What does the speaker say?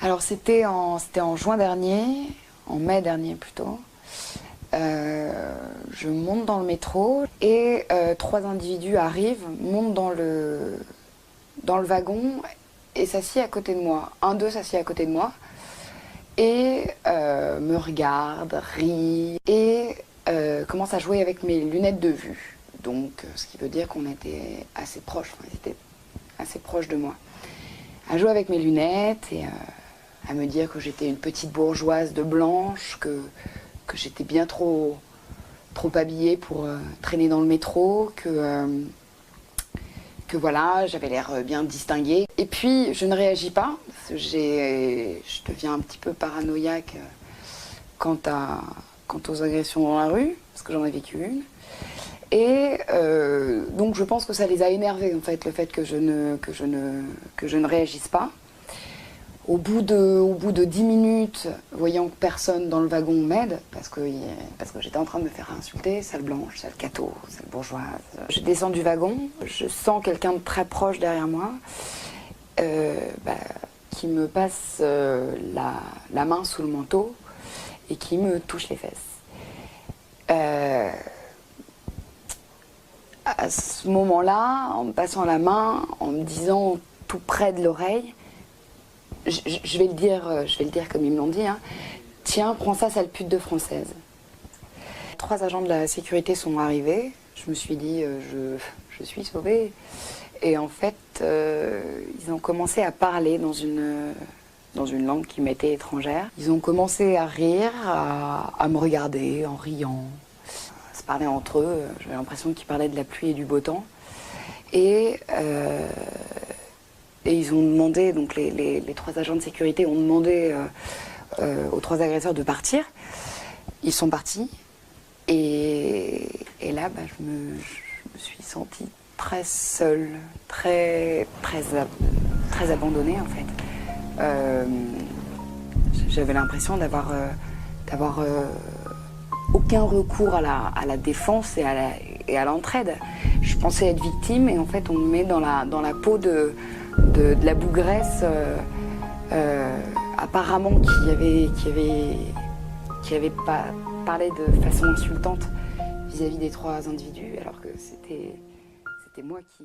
Alors c'était en juin dernier, en mai dernier plutôt. Je monte dans le métro et 3 individus arrivent, montent dans le wagon et s'assiedent à côté de moi. Un d'eux s'assied à côté de moi et me regarde, rit et commence à jouer avec mes lunettes de vue. Donc ce qui veut dire qu'on était assez proches, enfin, ils étaient assez proches de moi. À jouer avec mes lunettes et à me dire que j'étais une petite bourgeoise de blanche, que j'étais bien trop habillée pour traîner dans le métro, que voilà, j'avais l'air bien distinguée. Et puis, je ne réagis pas, parce que je deviens un petit peu paranoïaque quant aux agressions dans la rue, parce que j'en ai vécu une. Et donc je pense que ça les a énervés, en fait, le fait que je ne réagisse pas. Au bout de 10 minutes, voyant que personne dans le wagon m'aide, parce que j'étais en train de me faire insulter, sale blanche, sale cato, sale bourgeoise. Je descends du wagon, je sens quelqu'un de très proche derrière moi, qui me passe la main sous le manteau et qui me touche les fesses. À ce moment-là, en me passant la main, en me disant tout près de l'oreille, je vais le dire comme ils me l'ont dit, hein. Tiens, prends ça, sale pute de française. 3 agents de la sécurité sont arrivés. Je me suis dit, je suis sauvée. Et en fait, ils ont commencé à parler dans une langue qui m'était étrangère. Ils ont commencé à rire, à me regarder en riant, à se parler entre eux. J'avais l'impression qu'ils parlaient de la pluie et du beau temps. Et ils ont demandé, donc les 3 agents de sécurité ont demandé aux 3 agresseurs de partir. Ils sont partis. Et là, je me suis sentie très seule, très abandonnée en fait. J'avais l'impression d'avoir aucun recours à la défense et à l'entraide. Je pensais être victime et en fait on me met dans la peau de la bougresse apparemment qui avait pas parlé de façon insultante vis-à-vis des 3 individus alors que c'était moi qui